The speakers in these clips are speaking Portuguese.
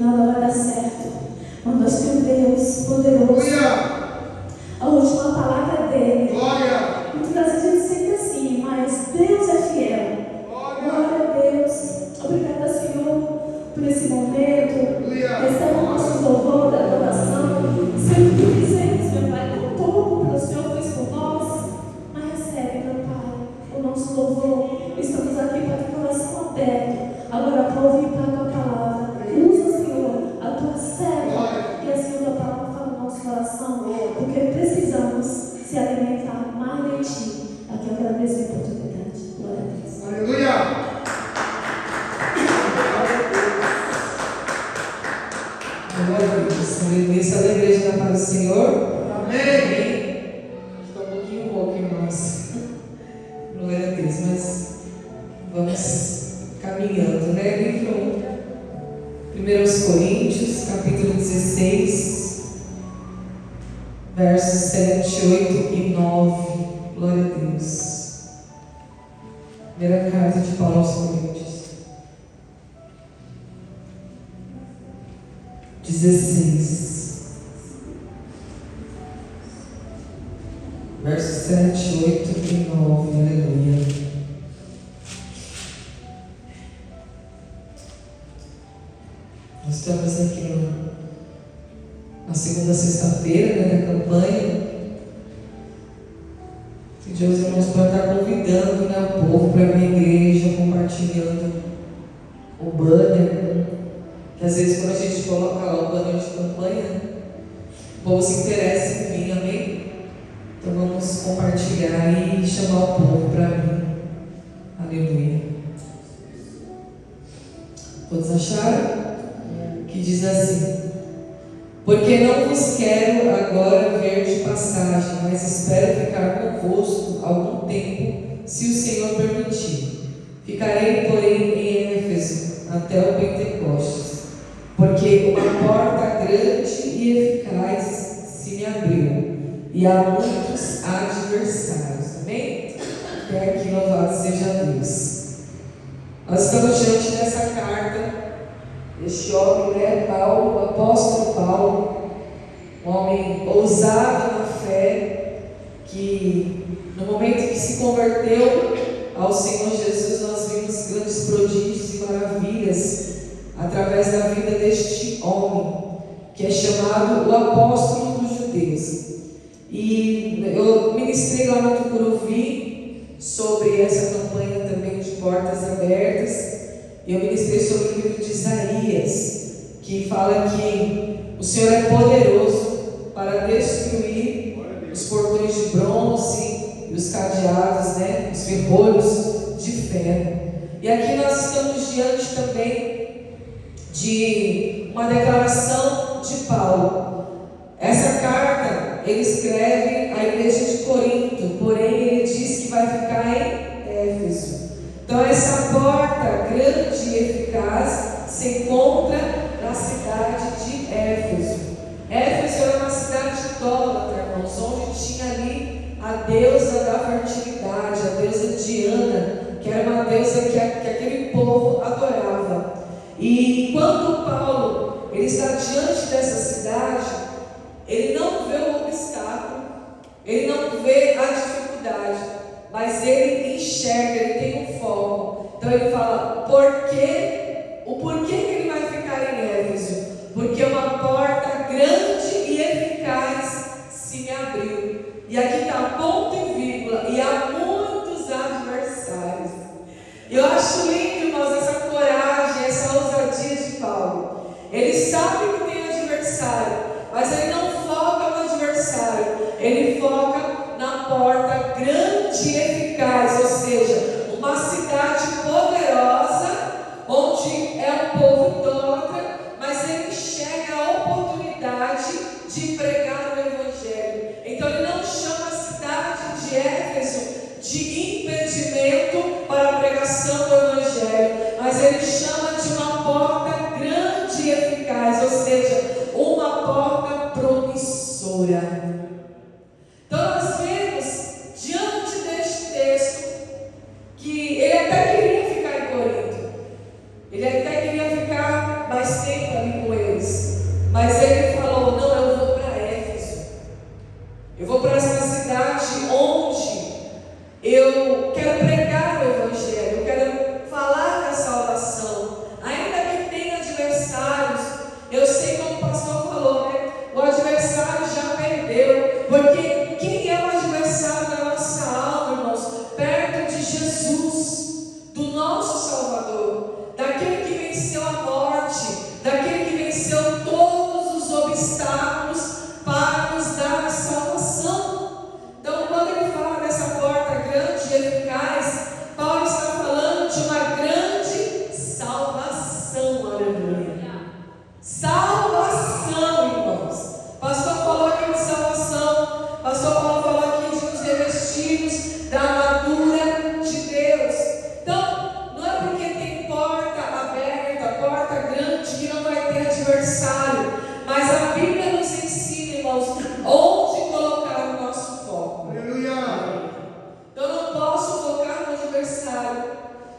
nada vai dar certo. Mas nós temos Deus poderoso. A última palavra dele. Muitas vezes a gente sente assim, mas Deus é fiel. Glória a Deus. Obrigada, Senhor, por esse momento. Receba o nosso louvor da adoração. Senhor, que dizemos, meu Pai, não pouco que o Senhor fez por nós, mas recebe, meu Pai, o nosso louvor. Estamos aqui para o coração aberto. Agora, para ouvir para a tua palavra. Usa, Senhor, a tua serva. E assim a tua palavra fala no nosso coração. Porque precisamos se alimentar mais de ti. Aqui eu agradeço a oportunidade. Glória a Deus. Aleluia! Glória a Deus. Aleluia. Essa é a igreja da paz do Senhor. Amém! Está um pouquinho rouco, irmãos. Glória a Deus. Mas vamos caminhando, né? Livro 1 Coríntios, capítulo 16, versos 7, 8 e 9. Glória a Deus. Primeira carta de Paulo aos Coríntios. 16, versos 7, 8 e 9. Aleluia. Nós estamos aqui na segunda sexta-feira, né, da campanha. E Deus, irmãos, para estar convidando, né, o povo para a minha igreja, compartilhando o banner. Que às vezes quando a gente coloca lá o banner de campanha, o povo se interessa em vir, amém? Então vamos compartilhar e chamar o povo para mim. Aleluia. Todos acharam? Que diz assim: porque não vos quero agora ver de passagem, mas espero ficar convosco algum tempo, se o Senhor permitir. Ficarei, porém, em Éfeso até o Pentecostes, porque uma porta grande e eficaz se me abriu, e há muitos adversários. Amém? Até aqui, louvado seja Deus. Nós estamos diante dessa carta. Este homem, né, Paulo, o apóstolo Paulo, um homem ousado na fé, que no momento que se converteu ao Senhor Jesus, nós vimos grandes prodígios e maravilhas através da vida deste homem, que é chamado o apóstolo dos judeus. E eu ministrei lá no Tucuruvi sobre essa campanha também de portas abertas. Eu ministrei sobre o livro de Isaías, que fala que o Senhor é poderoso para destruir os portões de bronze e os cadeados, né, os ferrolhos de ferro. E aqui nós estamos diante também de uma declaração de Paulo. Essa carta ele escreve à igreja de Corinto, porém ele diz que vai ficar em Éfeso. Então essa porta grande e eficaz se encontra na cidade de Éfeso. Éfeso era uma cidade idólatra, irmãos, onde tinha ali a deusa da fertilidade, a deusa Diana, que era uma deusa que aquele povo adorava. E quando Paulo ele está diante dessa cidade, ele não vê o obstáculo, ele não vê a dificuldade, mas ele enxerga, ele tem um foco. Então ele fala, o porquê que ele vai ficar em Éfeso? Porque uma porta grande e eficaz se me abriu. E aqui está ponto e vírgula, e há muitos adversários. Eu acho lindo, irmãos, essa coragem, essa ousadia de Paulo. Ele sabe que tem adversário, mas ele não foca no adversário, ele foca na porta grande e eficaz, ou seja, uma cidade poderosa, onde é um povo idólatra, mas ele enxerga a oportunidade de pregar o Evangelho. Então ele não chama a cidade de Éfeso de impedimento para a pregação do Evangelho, mas ele chama de uma porta grande e eficaz, ou seja, uma porta promissora. Então nós vemos diante deste Porque quem é o adversário da nossa alma, irmãos? Perto de Jesus, do nosso Salvador, daquele que venceu a morte, daquele que venceu todos os obstáculos para nos dar a salvação. Então, quando ele fala dessa porta grande e eficaz, Paulo está falando de uma grande salvação, aleluia. Salvação, irmãos. Pastor falou aqui de salvação, pastor Paulo falou aqui de nos revestirmos da armadura de Deus. Então, não é porque tem porta aberta, porta grande, que não vai ter adversário, mas a Bíblia nos ensina, irmãos, onde colocar o nosso foco. Aleluia. Eu não posso focar no adversário,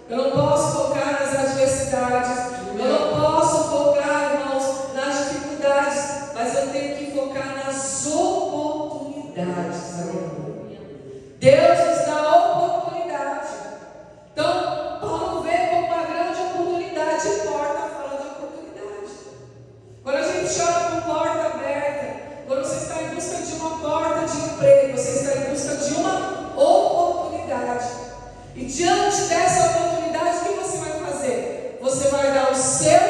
eu não posso focar nas adversidades, eu não posso focar, irmãos, nas dificuldades, mas eu tenho que focar nas oportunidades. Deus nos dá oportunidade. Então, Paulo vê como uma grande oportunidade, e porta fala de oportunidade. Quando a gente ora por porta aberta, quando você está em busca de uma porta de emprego, você está em busca de uma oportunidade. E diante dessa oportunidade, o que você vai fazer? Você vai dar o seu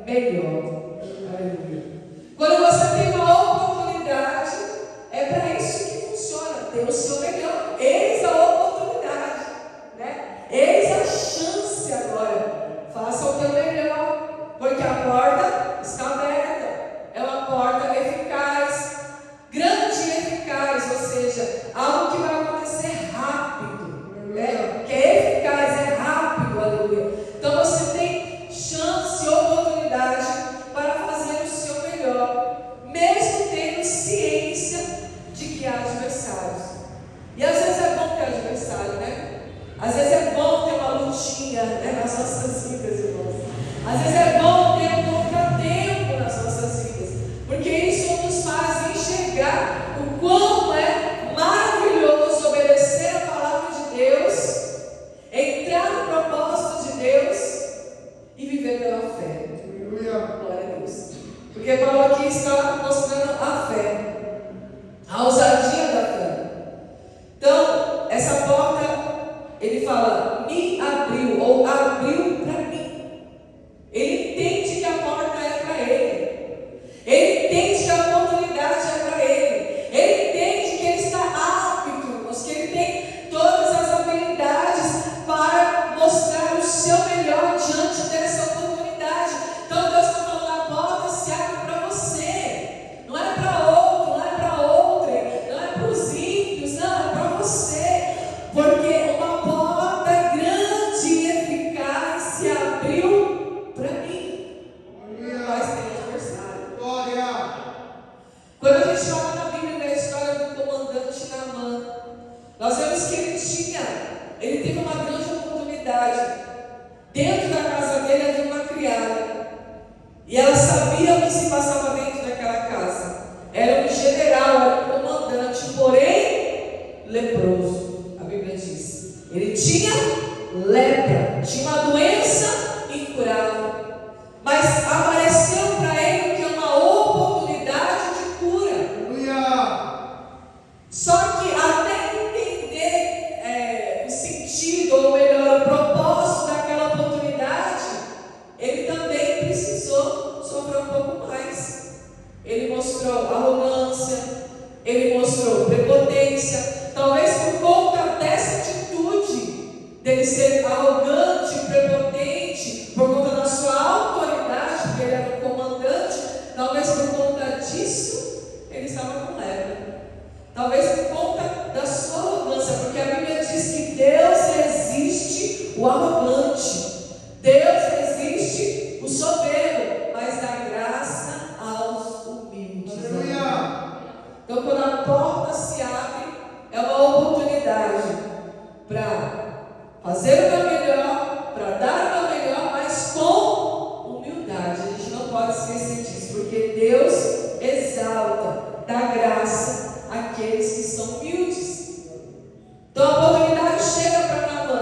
melhor. Quando você tem uma oportunidade, é para isso que funciona. Dê o seu melhor. Eis a oportunidade, né? Eis a chance agora. Faça o teu melhor, porque a porta está aberta. É uma porta eficaz, grande e eficaz, ou seja, algo que vai acontecer rápido, né? Que é eficaz, é rápido, aleluia. Então você tem chance e oportunidade para fazer o seu melhor, mesmo tendo ciência de que há adversários. E às vezes é bom ter adversário, né? Às vezes é bom ter uma lutinha, né, nas nossas vidas, irmãos. Às vezes é bom ter um contratempo nas nossas vidas, porque isso nos faz enxergar o quão é maravilhoso obedecer a palavra de Deus, entrar no propósito de Deus e viver pela fé. Glória a Deus. Porque Paulo aqui está mostrando a fé, a ousadia da fé. Então, essa porta, ele fala, me abriu, ou abriu para mim. Ele entende que a porta é para ele. Ele entende que a oportunidade é para ele. Ele entende que ele está apto, que ele tem todas as habilidades para mostrar o seu melhor diante dessa oportunidade. Então Deus está falando, a porta se abre para você. Não é para outro, não é para outra, não é para os ímpios, não, é para você. Porque uma porta grande e eficaz se abriu para mim. Nós temos adversário. Quando a gente olha na Bíblia, na história do comandante Naamã, nós vemos que ele teve uma grande oportunidade. Dentro da casa dele havia uma criada, e ela sabia o que se passava dentro daquela casa. Era um general, era um comandante, porém leproso. A Bíblia diz, ele tinha lepra, tinha uma doença incurável, mas apareceu para ele o que é uma oportunidade de cura. Só que até entender o sentido, ou melhor, o propósito daquela oportunidade, ele também precisou sofrer um pouco mais. Ele mostrou arrogância, ele mostrou prepotência, talvez por conta dessa atitude dele ser arrogante, prepotente, por conta da sua autoridade, porque ele era um comandante, talvez por conta disso ele estava com lepra. Talvez por conta da sua arrogância, porque a Bíblia diz que Deus resiste o arrogante, Deus resiste o soberbo, mas dá graça aos humildes. Então, quando a porta se abre, é uma oportunidade para fazer o meu melhor, para dar o meu melhor, mas com humildade. A gente não pode esquecer disso, porque Deus exalta, dá graça àqueles que são humildes. Então a oportunidade chega para Naamã,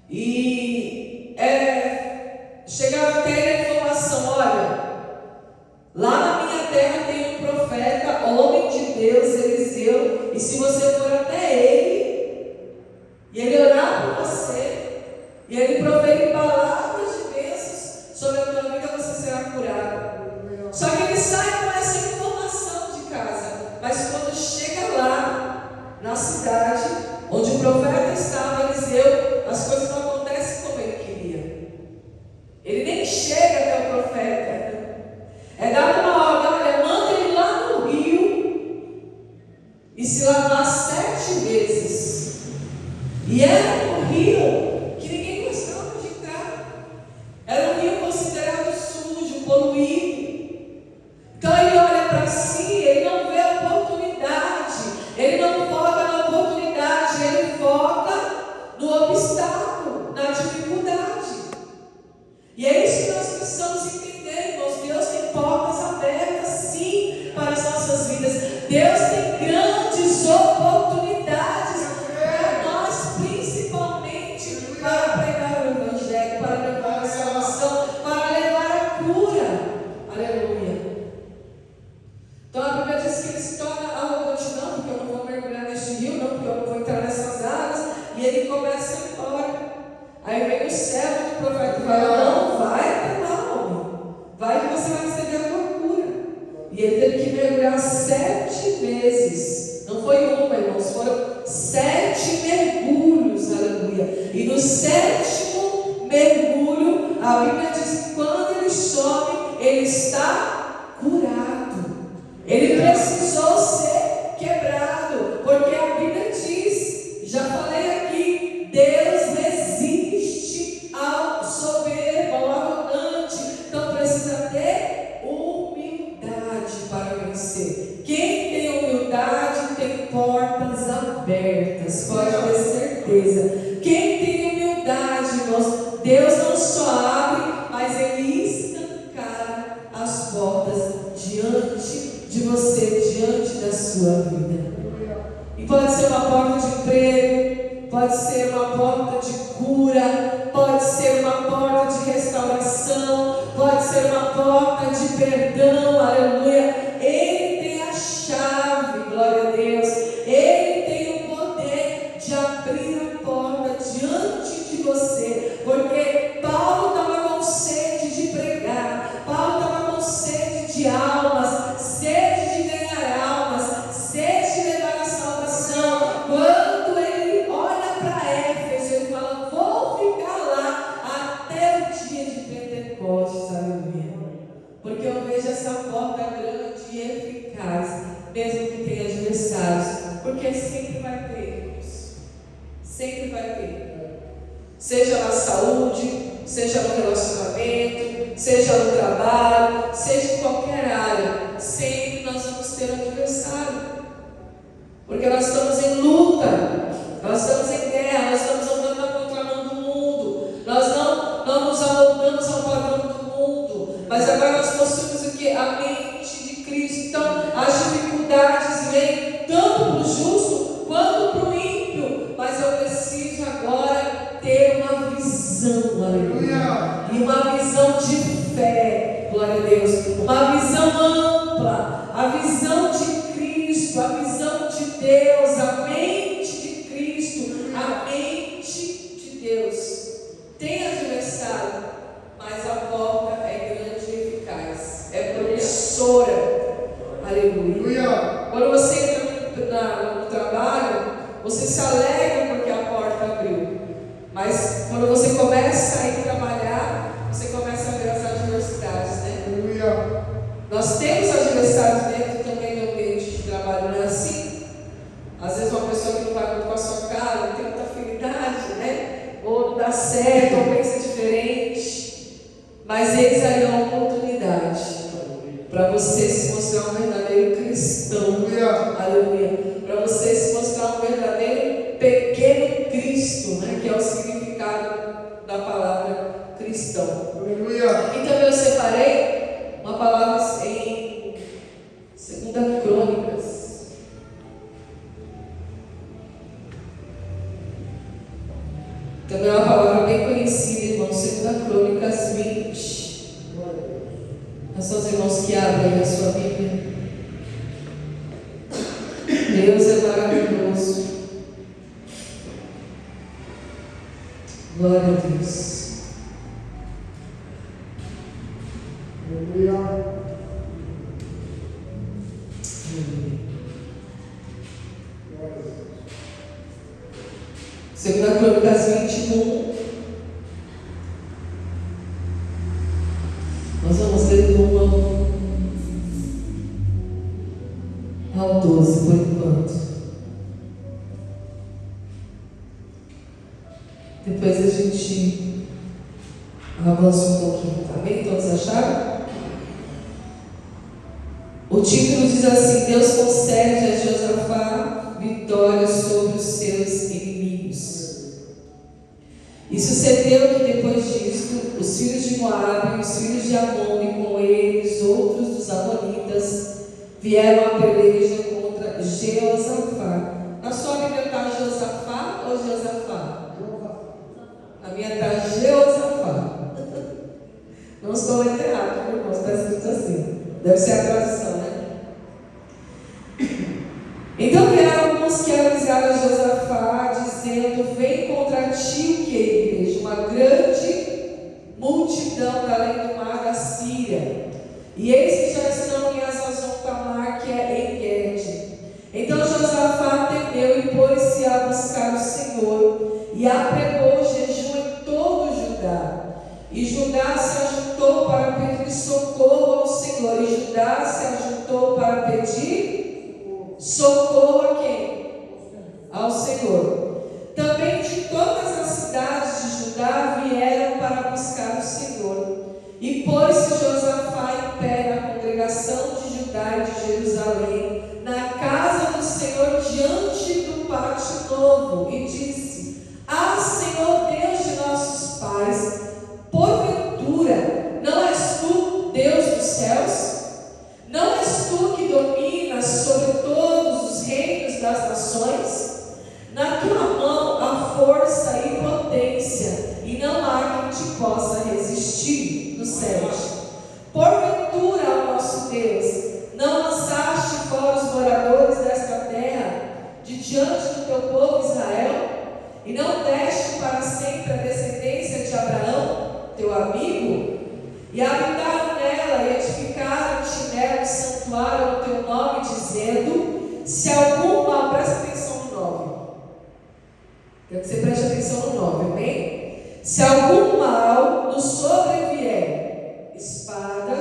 e chegava até a informação: olha, lá na minha terra tem um profeta, Ele nem chega até o profeta. É dado uma ordem, olha, manda ele lá no rio e se lavar 7 vezes. E era um rio que ninguém gostava de entrar. Era um rio considerado sujo, poluído. Então ele olha para si, ele não vê a oportunidade, ele não foca na oportunidade, ele foca no obstáculo, na dificuldade. E é isso que nós precisamos entender, irmãos. Deus tem portas abertas, sim, para as nossas vidas. Deus tem grandes oportunidades para nós, principalmente para pregar o Evangelho, para levar a salvação, para levar a cura. Aleluia. Então a Bíblia diz que ele se torna arrogante, não, porque eu não vou mergulhar neste rio, não, porque eu não vou entrar nessas águas. E ele começa a ir embora. Aí vem o servo do profeta e fala: não, vai até lá, homem. Vai que você vai receber a tua cura. E ele teve que mergulhar 7 vezes. Não foi uma, irmãos, foram 7 mergulhos, aleluia. E no 7º mergulho, a Bíblia diz que quando ele sobe, ele está curado. Ele precisou ser quebrado, porque a Bíblia diz, já falei aqui, Deus resiste ao soberbo, ao arrogante. Então precisa ter humildade para vencer. Quem tem humildade tem portas abertas, pode ter certeza. Quem tem humildade, irmãos, Deus não só abre, mas Ele escancara as portas diante de você, diante da sua vida. E pode ser uma porta de emprego, pode ser uma porta de cura, pode ser uma porta de restauração, pode ser uma porta de perdão, aleluia. Ele tem a chave, glória a Deus. Ele tem o poder de abrir a porta diante de você, porque Paulo estava com sede de pregar, Paulo estava com sede de almas, sede de ganhar almas, sede de levar a salvação. Quando ele olha para Éfeso, ele fala: vou ficar lá até o dia de Pentecostes, aleluia. Porque eu vejo essa porta grande e eficaz, mesmo que tenha adversários, porque sempre vai ter, irmãos. Sempre vai ter. Seja na saúde, seja no relacionamento, seja no trabalho, seja em qualquer área, sempre nós vamos ter adversário. Porque nós estamos em luta, nós estamos em guerra, nós estamos andando na contramão do mundo, nós não nos amoldamos ao padrão do mundo, mas agora nós possuímos o que? A mente de Cristo. Então as dificuldades vêm tanto para o justo quanto para o ímpio, mas eu preciso agora ter uma visão, aleluia, e uma visão de fé, glória a Deus, uma visão ampla, a visão de Cristo, a visão de Deus, a mente de Cristo, a mente de Deus. Tem adversário, mas a porta é grande e eficaz, é promissora, aleluia. Quando você entra no trabalho, você se alegra porque a porta abriu. Mas quando você começa a ir trabalhar, você começa a ver as adversidades, né? Aleluia. Nós temos adversários dentro também do ambiente de trabalho, não é assim? Às vezes uma pessoa que não vai muito com a sua cara, não tem muita afinidade, né? Ou não dá certo, ou pensa diferente. Mas eis aí a oportunidade para você se mostrar um verdadeiro cristão. Aleluia. Para você se mostrar um verdadeiro pequeno Cristo, né? Que é o significado da palavra cristão. Aleluia. E também eu separei uma palavra em 2 Crônicas. Também é uma palavra bem conhecida, irmão. 2 Crônicas 20. Nós são os irmãos que abrem a sua Bíblia. Deus é maravilhoso. Glória a Deus. Aleluia. 2 Crônicas 21. Nós vamos ler do 1 ao 12 por enquanto. Depois a gente avança um pouquinho, tá bem? Todos acharam? O título diz assim: Deus concede a Josafá vitória sobre os seus inimigos. E sucedeu que depois disto, os filhos de Moabe e os filhos de Amon, e com eles outros dos amonitas, vieram à peleja contra Jeosafá. Na sua Bíblia está Josafá ou Josafá? Na minha está Jeosafá. Não estou lendo errado, meu irmão, está escrito assim. Deve ser a tradução, né? Então vieram alguns que avisaram a Josafá, dizendo: vem contra ti, que igreja, uma grande multidão da além do mar da Síria. E eis que já estão em Hazazon Tamar, que é em Gede. Então Josafá temeu e pôs-se a buscar o Senhor, e apregou jejum em todo Judá. E Judá se ajuntou para pedir socorro ao Senhor. E Judá se ajuntou para pedir socorro a quem? Ao Senhor. Também de todas as cidades de Judá vieram para buscar o Senhor. E pôs-se Josafá em pé na congregação de Judá e de Jerusalém, na casa do Senhor, diante do pátio novo, e disse: Ah, Senhor Deus de nossos pais, porventura não és tu Deus dos céus? Não és tu que dominas sobre todos os reinos das nações? Na tua mão há força e potência, e não há quem te possa resistir. No 7. Porventura, ó nosso Deus, não lançaste fora os moradores desta terra de diante do teu povo Israel? E não deste para sempre a descendência de Abraão, teu amigo? E habitaram nela e edificaram-te nela um santuário ao teu nome, dizendo: se algum mal, presta atenção no 9. Quero que você preste atenção no 9, amém? Se algum mal nos sobrevier, espada,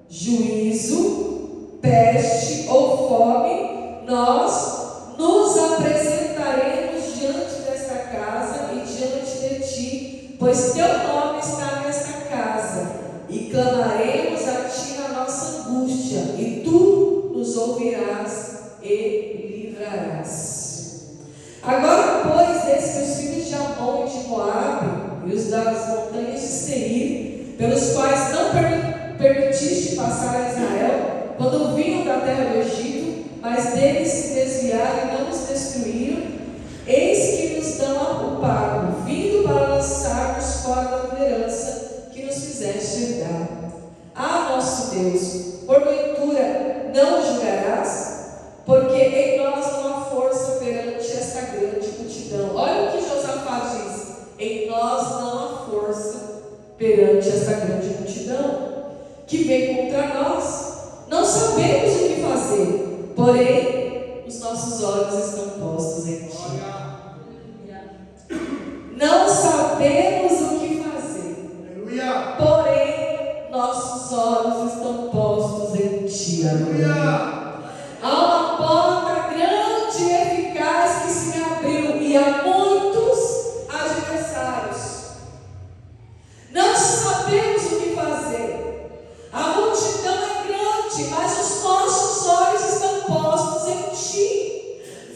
juízo, peste ou fome, nós nos apresentaremos diante desta casa e diante de ti, pois teu nome está nesta casa, e clamaremos a ti na nossa angústia, e tu nos ouvirás e livrarás. Agora, pois, eis que os filhos de Amon e de Moabe, e os das montanhas de Seir, pelos quais não permitiste passar a Israel, quando vinham da terra do Egito, mas deles se desviaram e não nos destruíram, eis que nos dão o pago, vindo para lançar-nos fora da liderança que nos fizeste herdar. Ah, nosso Deus, porventura não julgarás? Porque em nós não há força perante esta grande multidão. Olha o que Josafá diz: em nós não há força perante esta grande multidão que vem contra nós. Não sabemos o que fazer, porém os nossos olhos estão postos em ti. Não sabemos o que fazer, porém nossos olhos estão postos em ti. Há uma porta grande e eficaz que se abriu, e há muitos adversários. Não sabemos o que fazer. A multidão é grande, mas os nossos olhos estão postos em ti.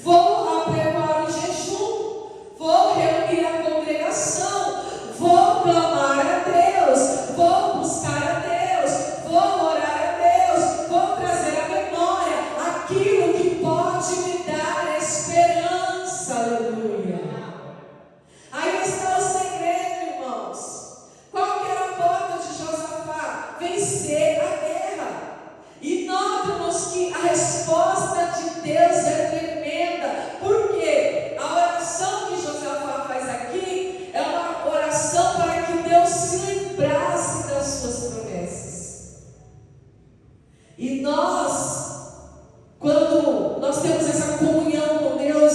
Vou apregoar o jejum, vou reunir a congregação, vou clamar a Deus, vou buscar a Deus, vou orar a Deus, vou trazer à memória aquilo que pode me dar esperança. Aleluia. Aí está o segredo, irmãos. Qual que era a porta de Josafá? Vencer a guerra. E notamos que a resposta de Deus é tremenda. Por quê? A oração que Josafá faz aqui é uma oração para que Deus se lembrasse das suas promessas. E quando nós temos essa comunhão com Deus,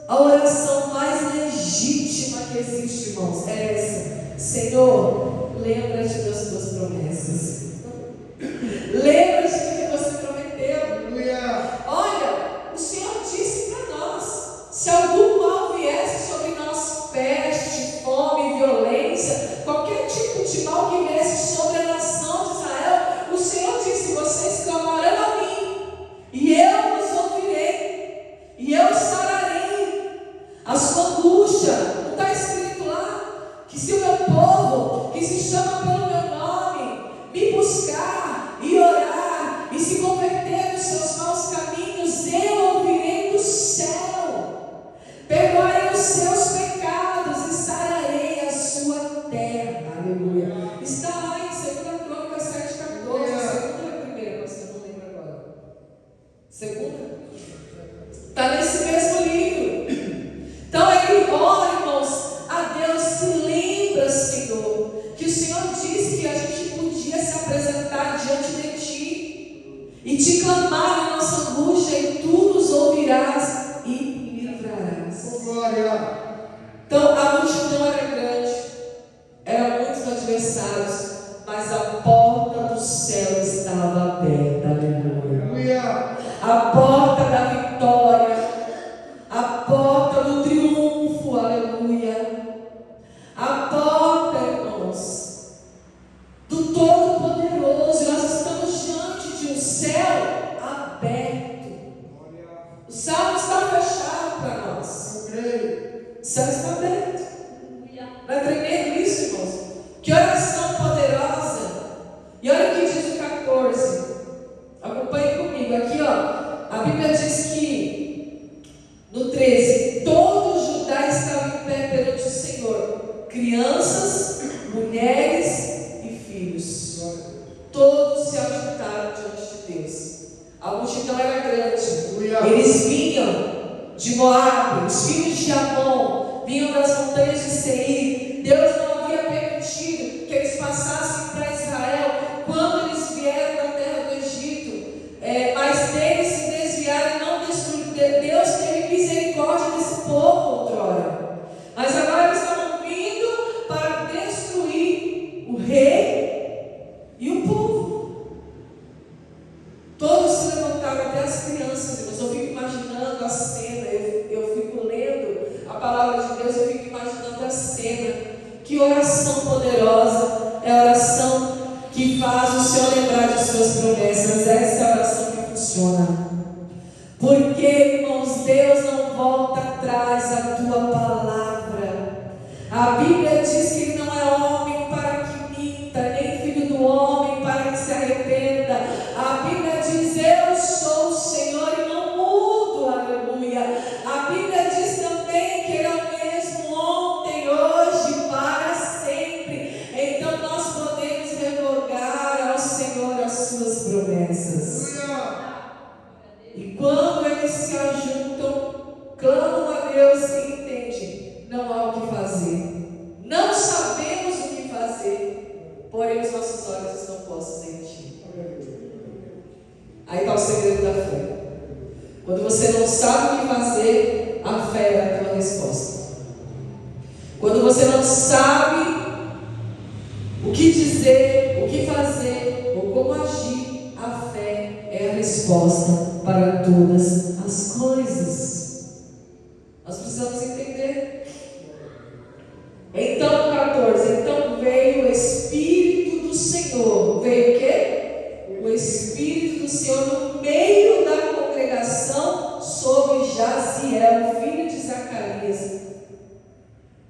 a oração mais legítima que existe, irmãos, é essa: Senhor, lembra-te das tuas promessas. Está lá em 2 Crônicas 7,14. Segunda ou é a primeira, mas eu não lembro agora. Segunda? Está nesse mesmo livro. Então ele ora, irmãos, a Deus, se lembra, Senhor, que o Senhor disse que a gente podia se apresentar diante de Ti e te clamar na nossa angústia, e Tu nos ouvirás e livrarás. Glória. Então a multidão era grande, eram muitos adversários, mas a porta do céu estava aberta. Aleluia. A porta da vitória, a porta do triunfo, aleluia. A porta, irmãos, do Todo-Poderoso. Nós estamos diante de um céu aberto. O céu está fechado para nós. O céu está aberto. Não é tremendo isso, irmãos? Que oração poderosa. E olha o que diz o 14. Acompanhe comigo. Aqui, ó, a Bíblia diz que no 13, todo Judá estava em pé perante o Senhor, crianças, mulheres e filhos. Todos se ajuntaram diante de Deus. A multidão era grande. Eles vinham de Moabe, os filhos de Amon, vinham das montanhas de Seir. Deus não havia permitido que eles passassem para Israel quando eles vieram da terra do Egito, mas deles se desviaram e não destruíram. Deus teve misericórdia desse povo outrora, mas agora eles estavam vindo para destruir o rei e o povo. Todos se levantaram, até as crianças, irmãos. Eu fico imaginando a cena, eu fico lendo a palavra de Deus, eu fico imaginando a cena. Que oração poderosa, é a oração que faz o Senhor lembrar de suas promessas. Essa é a oração que funciona. Porque, irmãos, Deus não volta atrás da tua palavra. A Bíblia diz que Ele não é homem para que minta, nem filho do homem para que se arrependa. A Bíblia diz: eu sou o Senhor e não mudo, aleluia. A Bíblia diz também que Ele é o mesmo ontem, hoje, para sempre. Então nós podemos revogar ao Senhor as suas promessas. E quando eles se ajuntam, clamam a Deus e entendem: não há o que fazer, não sabemos o que fazer, porém os nossos olhos estão postos em Ti. Aí está o segredo da fé. Quando você não sabe o que fazer, a fé é a tua resposta. Quando você não sabe o que dizer, o que fazer ou como agir, a fé é a resposta para todas as coisas. Nós precisamos entender. Então, 14. Então veio o Espírito do Senhor. Veio o quê? O Espírito do Senhor no meio da congregação sobre Jaziel, filho de Zacarias.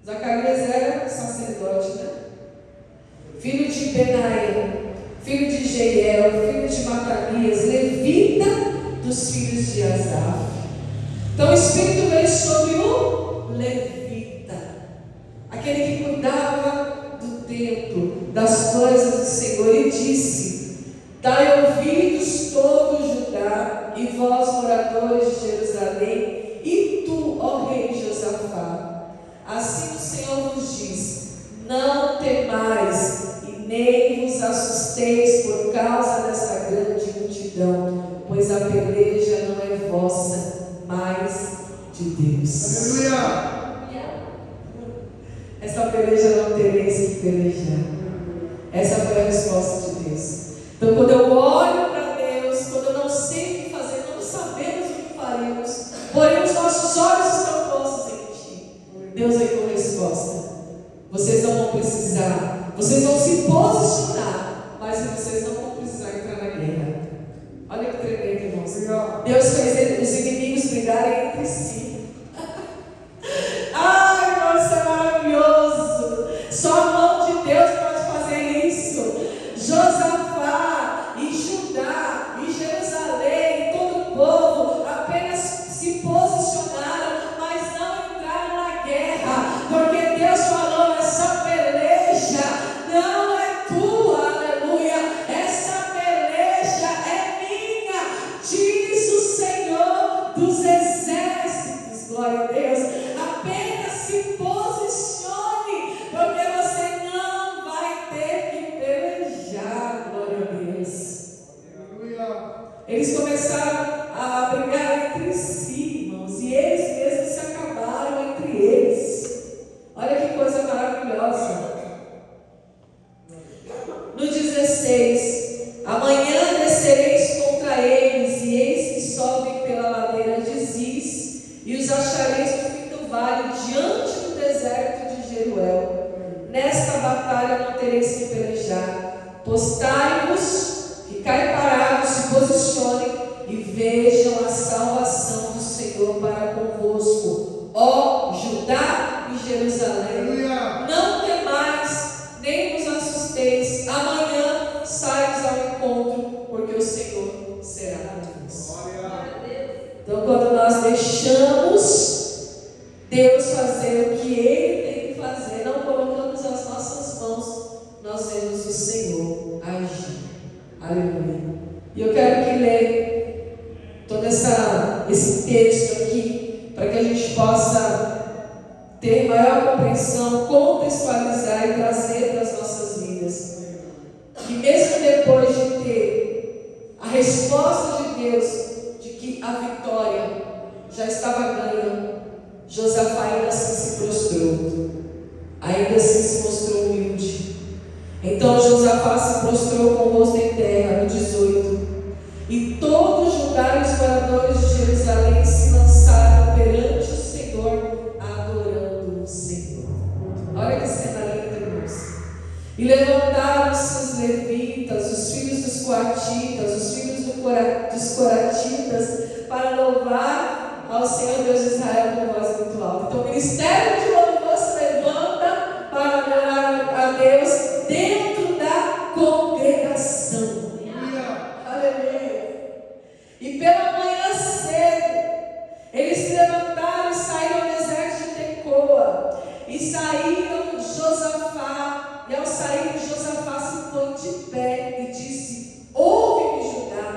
Zacarias era sacerdote, né? Filho de Benaia, filho de Jeiel, filho de Matanias, levita dos filhos de Asaf. Então o Espírito veio sobre o levita, aquele que cuidava do templo, das coisas do Senhor, e disse: dai ouvidos todo Judá, e vós moradores de Jerusalém, e tu, ó rei Josafá, assim o Senhor vos diz: não temais e nem vos assusteis por causa desta grande multidão, pois a peleja não é vossa, mas de Deus. Aleluia. Essa peleja não tereis que pelejar. Essa foi a resposta de Deus. Então, quando eu olho para Deus, quando eu não sei o que fazer, não sabemos o que faremos, porém os nossos olhos estão postos em Ti, Deus vem com resposta. Vocês não vão precisar, vocês vão se posicionar, mas vocês não vão precisar entrar na guerra. Olha que tremendo, irmãos. Deus fez os inimigos brigarem entre si. Ai, irmão, isso é maravilhoso. Só a mão de Deus pode fazer isso. Josafá e Judá e Jerusalém, todo o povo apenas se posicionaram, mas não entraram na guerra, porque Deus falou: essa peleja não é tua. Eles começaram a brigar entre si, irmãos, e eles mesmos se acabaram entre eles. Olha que coisa maravilhosa. No 16: amanhã descereis contra eles, e eis que sobem pela ladeira de Ziz, e os achareis no fim do vale, diante do deserto de Jeruel. Nesta batalha não tereis que pelejar. Postai-vos, ficai parados, se posicionem e vejam a salvação do Senhor para convosco, ó Judá e Jerusalém. Não temais, nem vos assusteis. Amanhã saios ao encontro, porque o Senhor será conosco. Então, quando nós deixamos Deus fazer o que Ele tem que fazer, não colocamos as nossas mãos, nós vemos o Senhor agir. Aleluia. E eu quero que leia todo esse texto aqui, para que a gente possa ter maior compreensão, contextualizar e trazer para as nossas vidas. E mesmo depois de ter a resposta de Deus, de que a vitória já estava ganha, Josafá ainda assim se prostrou, ainda assim se mostrou humilde. Então Josafá se prostrou com o rosto em terra, no 18. E todos Judá e os moradores de Jerusalém se lançaram perante o Senhor, adorando o Senhor. Olha que cena linda, irmãos. E levantaram-se os levitas, os filhos dos coatitas, os filhos dos coratitas, para louvar ao Senhor Deus de Israel com voz muito alta. Então o ministério de louvor se levanta para adorar a Deus dentro da congregação. Aleluia. E pela manhã cedo, eles se levantaram e saíram ao deserto de Tecoa. E saíram Josafá. E ao sair, Josafá se põe de pé e disse: ouve-me, Judá,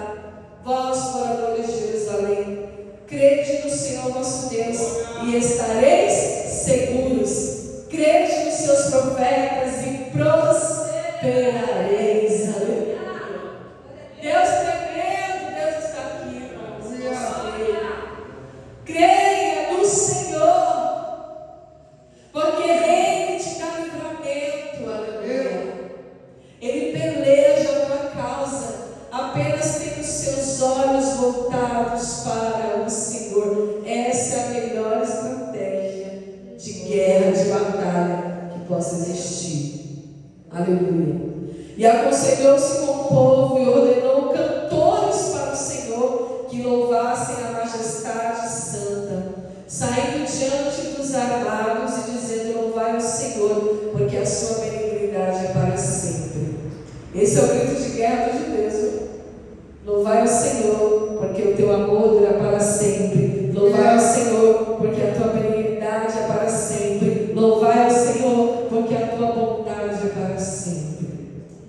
vós, moradores de Jerusalém, crede no Senhor vosso Deus e estareis seguros. Crede nos seus profetas e prosperareis. Aleluia. Deus tremendo, Deus está aqui, irmãos. Creia no Senhor, porque Ele te dá livramento. Aleluia. Ele peleja a tua causa. Apenas tem os seus olhos voltados para o Senhor. Essa é a melhor estratégia de guerra, de batalha que possa existir. Aleluia. E aconselhou-se com o povo e ordenou cantores para o Senhor que louvassem a majestade santa, saindo diante dos armados e dizendo: louvai o Senhor, porque a sua benignidade é para sempre. Esse é o grito de guerra dos judeus. Louvai o Senhor, porque o teu amor dura para sempre. Louvai o Senhor, porque a tua benignidade é para sempre. Louvai o Senhor, porque a tua bondade é para sempre.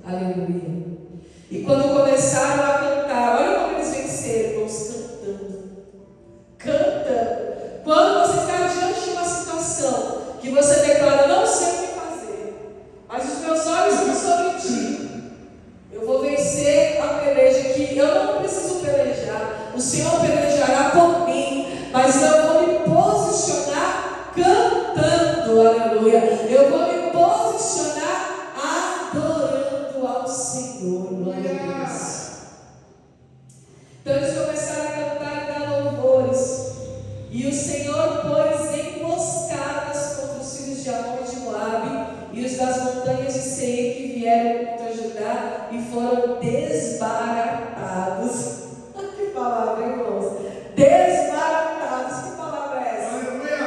Aleluia. E quando começaram a cantar, olha como eles venceram, irmãos, cantando. Quando você está diante de uma situação que você declara: não sei o que fazer, mas os meus olhos estão sobre ti, eu vou vencer a peleja que eu não preciso pelejar, o Senhor pelejará por mim, mas eu vou me posicionar cantando. Aleluia. Eu vou me posicionar adorando ao Senhor. Glória a Deus. Então eles começaram a cantar e dar louvores. E o Senhor pôs emboscadas contra os filhos de Amon e de Moabe e os das montanhas de Seir, que vieram contra Judá e foram desbaratados. Que palavra, irmãos? Desbaratados. Que palavra é essa? Aleluia.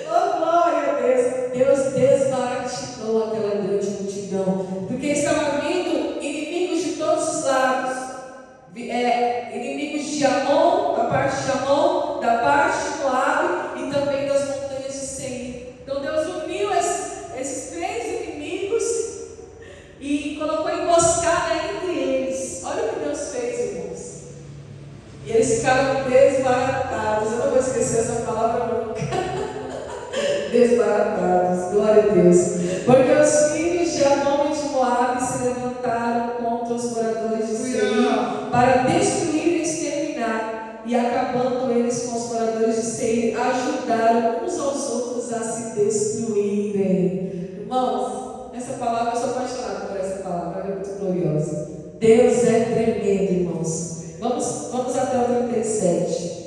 Oh, glória a Deus. Deus desbaratou aquela grande multidão, porque estava vindo inimigos de todos os lados. Inimigos de Amon, da parte de Amon, da parte de Moabe e também das montanhas de Seir. Então Deus uniu esses três inimigos e colocou emboscada entre eles. Olha o que Deus fez, irmãos. E eles ficaram desbaratados. Eu não vou esquecer essa palavra nunca. Desbaratados, glória a Deus. Porque os filhos de Amon e de Moabe se levantaram contra os moradores de Seir Essa palavra, eu sou apaixonada por essa palavra, ela é muito gloriosa. Deus é tremendo, irmãos. Vamos até o 37.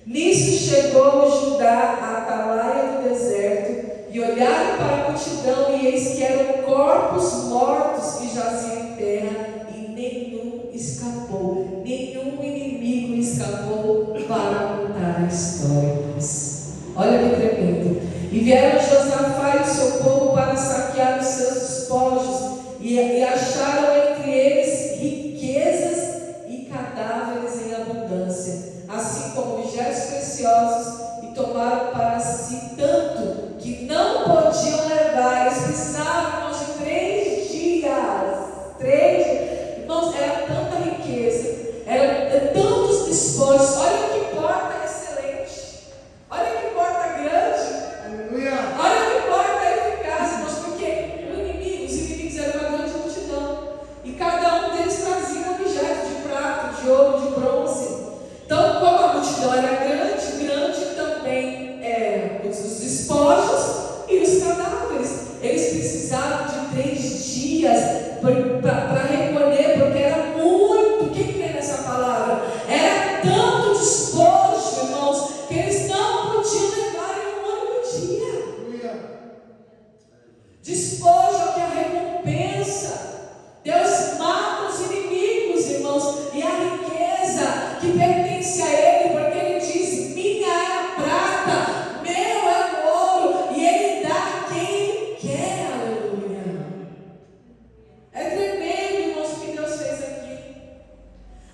Nisso chegou Judá à atalaia do deserto, e olharam para a multidão, e eis que eram corpos mortos que jaziam em terra, e nenhum escapou, nenhum inimigo escapou para contar a história. Olha que tremendo. E vieram Josafá e o seu povo para saquear os seus despojos, e acharam entre eles riquezas e cadáveres em abundância, assim como objetos preciosos, e tomaram para si tanto que não podiam levar. Eles precisavam, irmãos, de 3 dias. 3 dias. Irmãos, era tanta riqueza, eram tantos despojos. Olha que porta excelente, olha que porta grande, olha que porta eficaz, irmãos, porque os inimigos eram uma grande multidão, e cada um deles trazia um objeto de prata, de ouro, de bronze. Então, como a multidão era grande, grande também eram os despojos e os cadáveres. Eles precisavam de 3 dias para recolher, porque era muito. Quem crê nessa palavra? Era tanto despojo, irmãos, que eles não podiam levar em um único dia. Despojo que é a recompensa. Deus mata os inimigos, irmãos, e a riqueza que pertence a Ele, porque Ele diz: minha é a prata, meu é o ouro, e Ele dá a quem quer. Aleluia. É tremendo, irmãos, o que Deus fez aqui.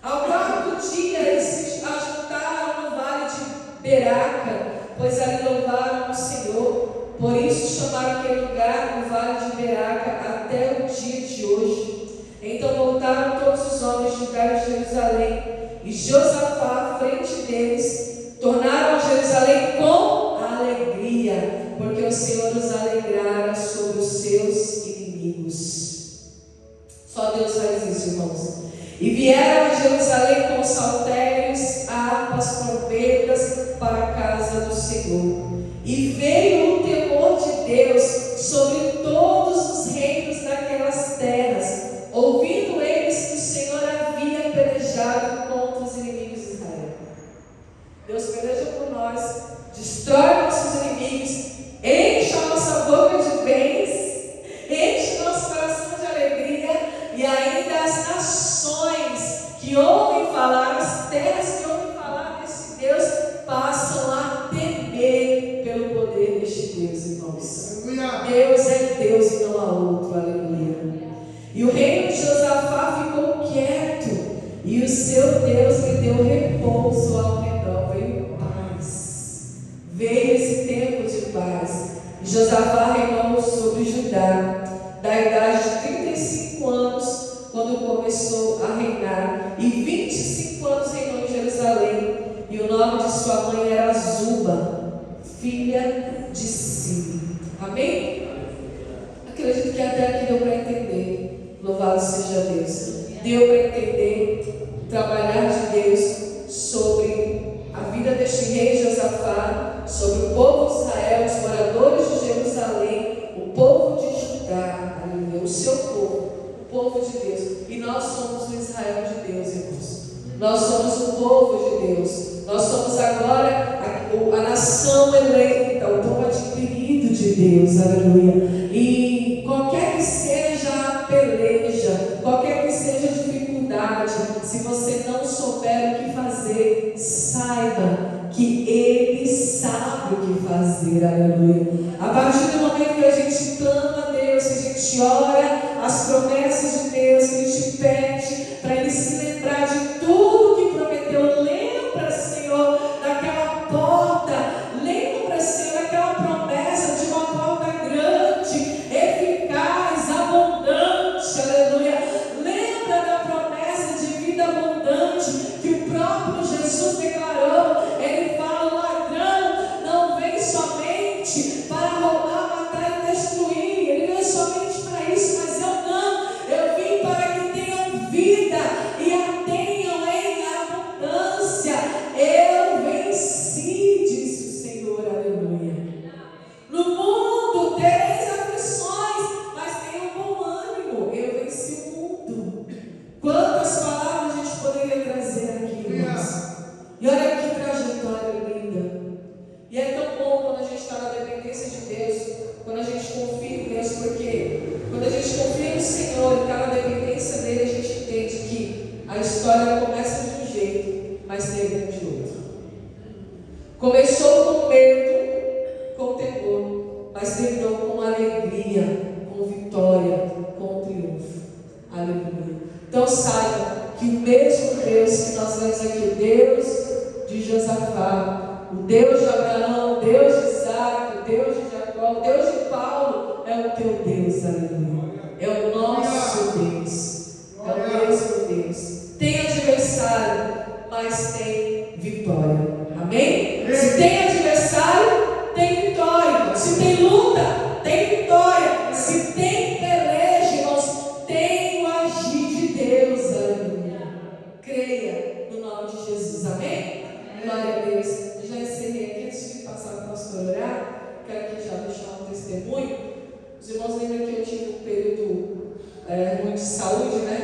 Ao 4º dia, eles se ajuntaram no vale de Beraca, pois ali louvaram o Senhor. Por isso chamaram aquele lugar, o vale de Beraca, até o dia de hoje. Então voltaram todos os homens de Judá e de Jerusalém, e Josafá à frente deles. Tornaram a Jerusalém com alegria, porque o Senhor os alegrara sobre os seus inimigos. Só Deus faz isso, irmãos. E vieram a Jerusalém com saltérios, harpas, trombetas para a casa do Senhor. E veio o temor de Deus sobre todos os reinos daquelas terras, ouvindo eles que o Senhor havia pelejado contra os inimigos de Israel. Deus peleja por nós, destrói nossos inimigos, enche a nossa boca de bens, enche nosso coração de alegria, e ainda as nações que ouvem falar, as terras que ouvem falar desse Deus, passam a temer pelo poder deste Deus, irmãos. Deus é Deus e não há outro, aleluia. E o reino de Josafá ficou quieto, e o seu Deus lhe deu repouso ao redor. Veio paz, veio esse tempo de paz. E Josafá reinou sobre Judá, da idade de 35 anos, quando começou a reinar, e 25 anos reinou em Jerusalém, e o nome de sua mãe era Zuba, filha de Sili. Amém? Acredito que até aqui deu para entender. Louvado seja Deus. Deu para entender o trabalhar de Deus sobre a vida deste rei Josafá, sobre o povo de Israel, os moradores de Jerusalém, o povo de Judá, aleluia, o seu povo, o povo de Deus. E nós somos o Israel de Deus, irmãos. Nós somos o povo de Deus. Nós somos agora a nação eleita, o povo adquirido de Deus, aleluia. E qualquer que seja a peleja, qualquer que seja a dificuldade, se você não souber o que fazer, saiba que Ele sabe o que fazer, aleluia. A partir do momento que a gente clama a Deus, que a gente ora as promessas de Deus, que a gente pede para Ele se lembrar de tudo que prometeu. Lembra, Senhor, daquela porta, lembra, Senhor, daquela promessa de uma porta grande, eficaz, abundante, aleluia. Lembra da promessa de vida abundante que o próprio Jesus declarou. Ele fala: o ladrão não vem somente para roubar, matar e destruir, ele veio somente para isso, mas eu não. com triunfo. Aleluia. Então saiba que o mesmo Deus que nós vemos aqui, o Deus de Josafá, o Deus de Abraão, o Deus de Isaac, o Deus de Jacó, o Deus de Paulo, é o teu Deus, aleluia. É o nosso Deus, é o mesmo Deus. Tem adversário, mas tem vitória. Amém? Se tem adversário, tem vitória. Se tem luta, tem vitória. Se tem peleja, irmãos, tem o agir de Deus. Aleluia. Creia no nome de Jesus. Amém? Glória a Deus. Eu já encerrei aqui. Antes de passar para o pastor orar, quero aqui já deixar um testemunho. Os irmãos lembram que eu tive um período ruim de saúde, né?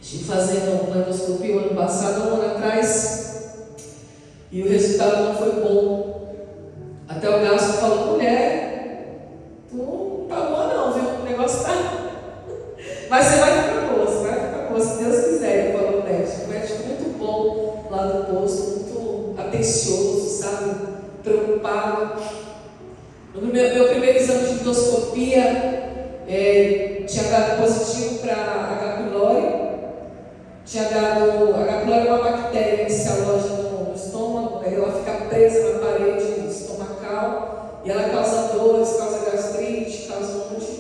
Estive fazendo uma endoscopia ano passado, um ano atrás, e o resultado não foi bom. Até o Gasto falou: mulher, tu não tá boa não, viu? O negócio tá. Mas você vai ficar boa, se Deus quiser, falou o médico. Um médico muito bom lá do posto, muito atencioso, sabe? Preocupado. No meu primeiro exame de endoscopia, tinha dado positivo para H. pylori. Tinha dado, a H. pylori é uma bactéria que se aloja no estômago, aí ela fica presa na parede estomacal e ela causa dores, causa gastrite, causa um monte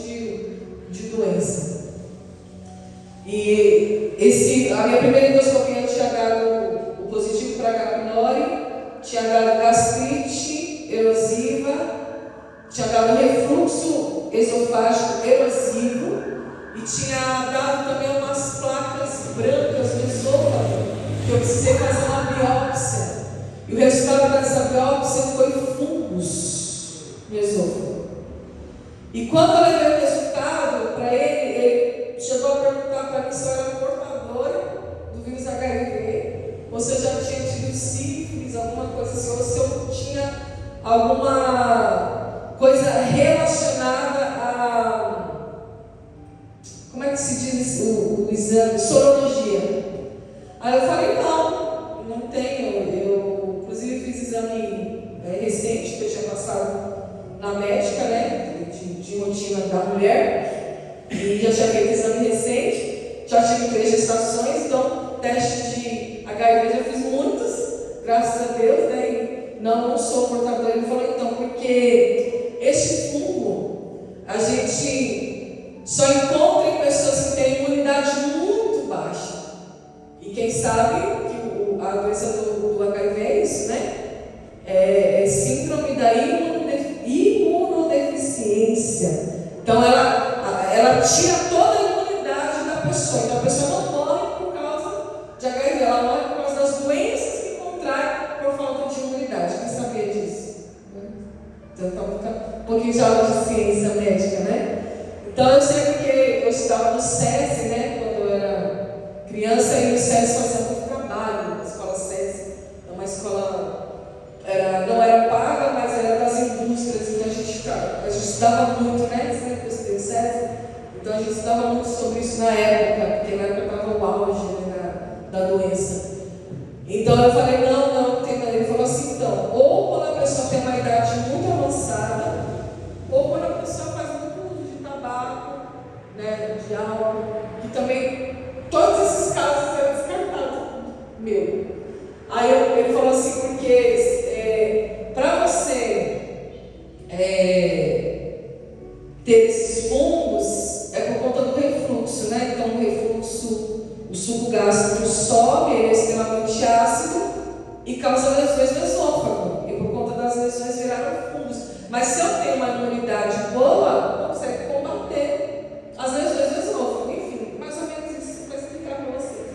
de doença. E a minha primeira endoscopia tinha dado o positivo para H. pylori, tinha dado gastrite erosiva, tinha dado refluxo esofágico erosivo e tinha dado também umas placas brancas no esôfago, que eu precisei fazer uma biópsia. E o resultado dessa biópsia foi fungos no esôfago. E quando eu levei o resultado para ele chegou a perguntar para mim se eu era portadora do vírus HIV, ou se eu já tinha tido sífilis, alguma coisa assim, ou se eu tinha alguma coisa relacionada a... Como é que se diz o exame? Sorologia. Aí eu falei: não tenho. Eu, inclusive, fiz exame recente, que eu tinha passado na médica, né? De rotina da mulher. E já tinha feito exame recente. Já tive 3 gestações, então teste de HIV já fiz muitos, graças a Deus, né? E não sou portadora. Ele falou: então, porque este fungo, a gente só encontra em pessoas que têm imunidade muito baixa. E quem sabe que a doença do HIV é isso, né? É síndrome da imunodeficiência. Então ela tira toda a imunidade da pessoa. Então a pessoa não morre por causa de HIV, ela morre por causa das doenças que contrai por falta de imunidade. Quem sabia disso? Então um pouquinho de aula de ciência médica, né? Então eu sei porque eu estava no SESI, né, quando eu era criança, e no SESI fazia muito trabalho, na escola SESI. É uma escola, não era paga, mas era das indústrias, então a gente estudava muito, né? Você lembra que eu estudei no SESI? Então a gente estudava muito sobre isso na época, porque na época estava o auge, né, da doença. Então eu falei: não tem nada. Ele falou assim: então, ou quando a pessoa tem uma idade muito avançada, ou quando a pessoa faz muito uso de tabaco, né, de álcool, que também todos esses casos eram descartados. Aí ele falou assim: porque para você ter esses fungos é por conta do refluxo, né? Então o refluxo, o suco gástrico sobe, ele é extremamente ácido e causa lesões no esôfago. E por conta das lesões viraram fungos. Mas se eu tenho uma imunidade boa, eu consigo combater as lesões do esôfago. Enfim, mais ou menos isso para explicar para vocês.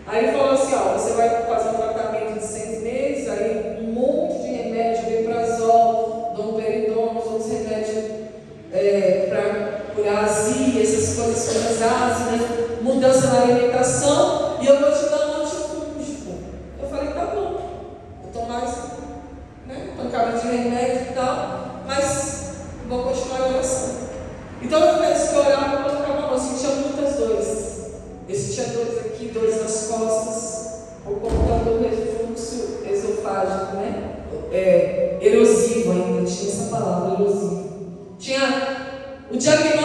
Aí ele falou assim: você vai fazer um tratamento de 6 meses, aí um monte de remédio, omeprazol, domperidona, outros remédios para curar azia, essas coisas ácidas, mudança na alimentação, e eu vou te dar um antifúngico. Eu falei: tá bom, vou tomar isso, né, pancada de remédio e tal, mas vou continuar a oração. Então eu penso que eu orava quando eu ficava mal, eu sentia muitas dores. Eu sentia dores aqui, dores nas costas, por conta do refluxo esofágico, né? Erosivo ainda, tinha essa palavra, erosivo. Tinha o diagnóstico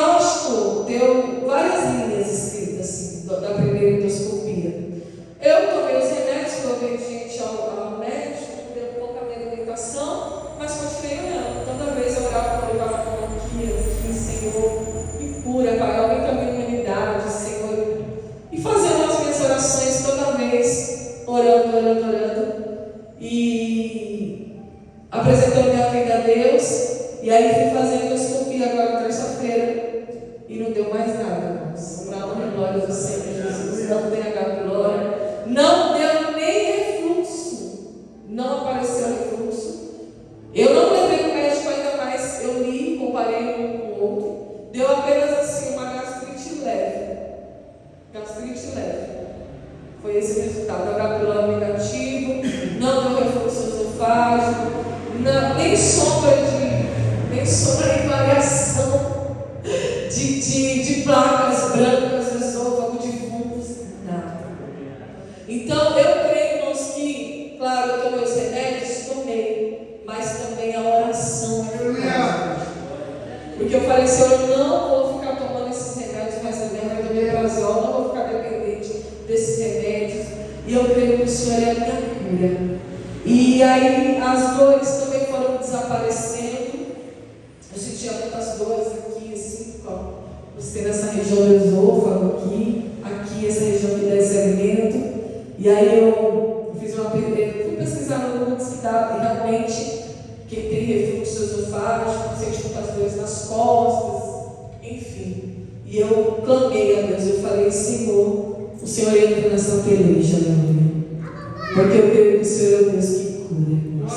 chamou, deu várias linhas escritas assim, da primeira endoscopia. Eu tomei os remédios, fui obediente ao médico, deu um pouco a minha alimentação, mas continuei orando. Toda vez eu orava quando eu estava com aqui, Senhor, me cura, Pai, aumenta a minha imunidade, Senhor. E fazendo as minhas orações toda vez, orando. E apresentando minha vida a Deus. E aí fui fazer a endoscopia agora terça-feira. E não deu mais nada, irmãos. Para a honra e glória do Senhor Jesus. Não tem glória. Não deu nem refluxo. Não apareceu refluxo. Eu não levei o médico ainda mais. Eu li, comparei um com o outro. Deu apenas assim uma gastrite leve. Foi esse o resultado. H. pylori negativo. Não deu refluxo esofágico. Nem sombra de variação de placas brancas no esôfago, de fungos, nada. Então eu creio, irmãos, que, claro, eu tomei os remédios, mas também a oração é verdade. Porque eu falei, Senhor, eu não vou ficar tomando esses remédios mais remédio do omeprazol, não vou ficar dependente desses remédios. E eu creio que o Senhor é a minha cura. E aí as dores também foram desaparecendo. Eu sentia muitas dores aqui, assim, você nessa região do esôfago, aqui essa região que dá esse alimento. E aí eu fui pesquisar no Google que dá realmente quem tem refluxo esofágico, sente muitas dores nas costas, enfim. E eu clamei a Deus, eu falei, Senhor, o Senhor entra nessa peleja, meu amigo. Porque eu creio que o Senhor é o Deus que cura, irmãos.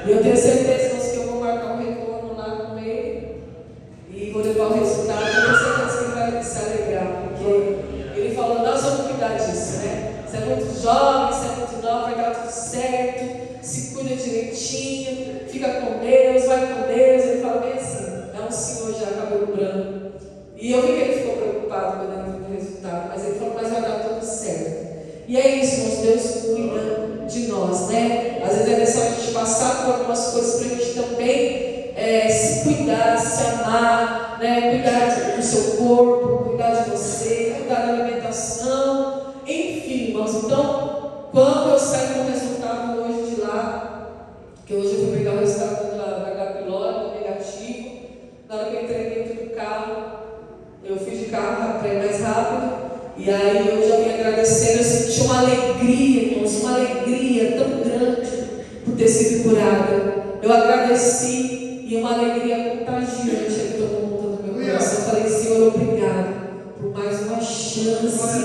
E eu tenho certeza, irmãos, que eu vou marcar um retorno lá com Ele e vou levar o resultado. Eu tenho certeza que Ele vai se alegrar, porque Ele falou, nós vamos cuidar disso, né? Você é muito jovem, você é muito nova, vai dar tudo certo, se cuida direitinho, fica com Deus, vai com Deus. Ele fala bem assim, é um senhor já, cabelo branco. E eu vi que ele ficou preocupado quando ele viu o resultado, mas ele falou, mas vai dar tudo certo. E é isso, irmãos, Deus cuida de nós, né? Às vezes é necessário a gente passar por algumas coisas para a gente também se cuidar, se amar, né? Cuidar do seu corpo, cuidar de você, cuidar da alimentação, enfim, irmãos. Então, quando eu saí com o resultado hoje de lá, que hoje eu fui pegar o resultado da H. pylori, negativo, na hora que eu entrei dentro do carro, eu fui de carro para ir mais rápido. E aí eu já vim agradecendo, eu senti uma alegria, irmãos, uma alegria tão grande por ter sido curada. Eu agradeci e uma alegria contagiante que tomou conta do meu coração. Eu falei, Senhor, obrigado por mais uma chance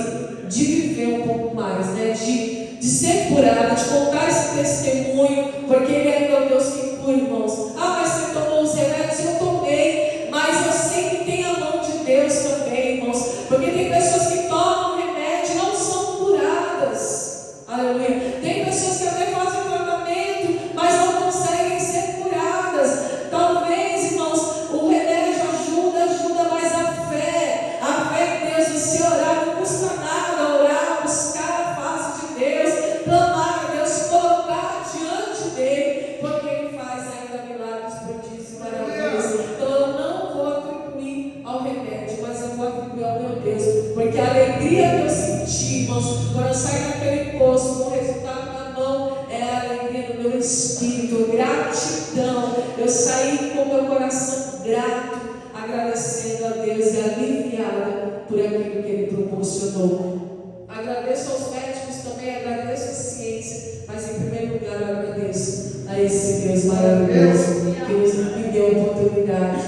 de viver um pouco mais, né? De ser curada, de contar esse testemunho, porque Ele ainda é o Deus que cura, irmãos. Ah, mas você tomou os remédios? Eu tomei, mas eu sei que tem a mão de Deus também, irmãos, porque tem pessoas que tomam remédio e não são curadas. Aleluia. Tem pessoas que até fazem tratamento, mas não conseguem ser curadas. Talvez, irmãos, o remédio ajuda, mas a fé em Deus, você orar, não custa nada orar, buscar a face de Deus, clamar a Deus, colocar diante dele, porque Ele faz ainda milagres, prodígios e maravilhas. Então eu não vou atribuir ao remédio, mas eu vou atribuir ao meu Deus, porque a alegria que eu senti, irmãos, quando eu saí daquele poço com o resultado na mão, é a alegria do meu espírito, gratidão. Eu saí com o meu coração grato, agradecendo a Deus e aliviada por aquilo que Ele proporcionou. Agradeço aos médicos também, agradeço a ciência, mas em primeiro lugar eu agradeço a esse Deus maravilhoso que me deu a oportunidade,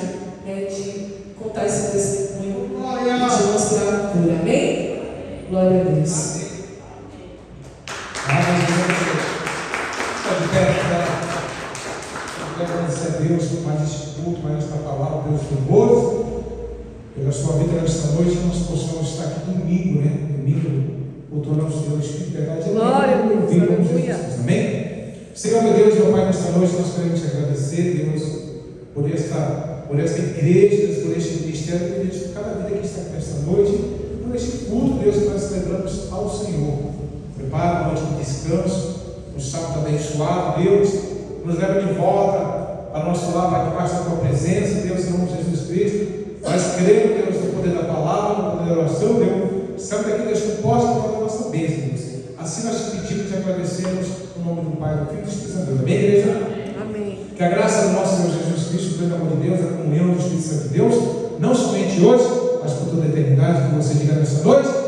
né, de contar esse testemunho e de mostrar a cura. Amém? Glória a Deus. Eu quero agradecer a Deus por mais este culto, mais esta palavra, Deus bondoso, pela sua vida nesta noite, nós possamos estar aqui domingo, né? Domingo, cultuando ao Senhor, Espírito de verdade. Glória a Deus, aleluia. Amém? Senhor, meu Deus, meu Pai, nesta noite nós queremos te agradecer, Deus, por esta igreja, por este ministério, por cada vida que está aqui nesta noite, por este culto, Deus, que nós celebramos ao Senhor. Prepara a noite de descanso, um sábado abençoado, Deus, nos leva de volta ao nosso lar, para debaixo da tua presença, Deus, em nome de Jesus Cristo. Nós cremos, Deus, no poder da oração, Deus, sabe daqui, Deus, que possa falar a nossa bênção, Deus. Assim nós te pedimos e agradecemos no nome do Pai, do Filho e do Espírito Santo. Amém, igreja? Amém. Que a graça do nosso Senhor Jesus Cristo, o grande amor de Deus, a comunhão do Espírito Santo de Deus, não somente hoje, mas por toda a eternidade, que você diga nessa noite.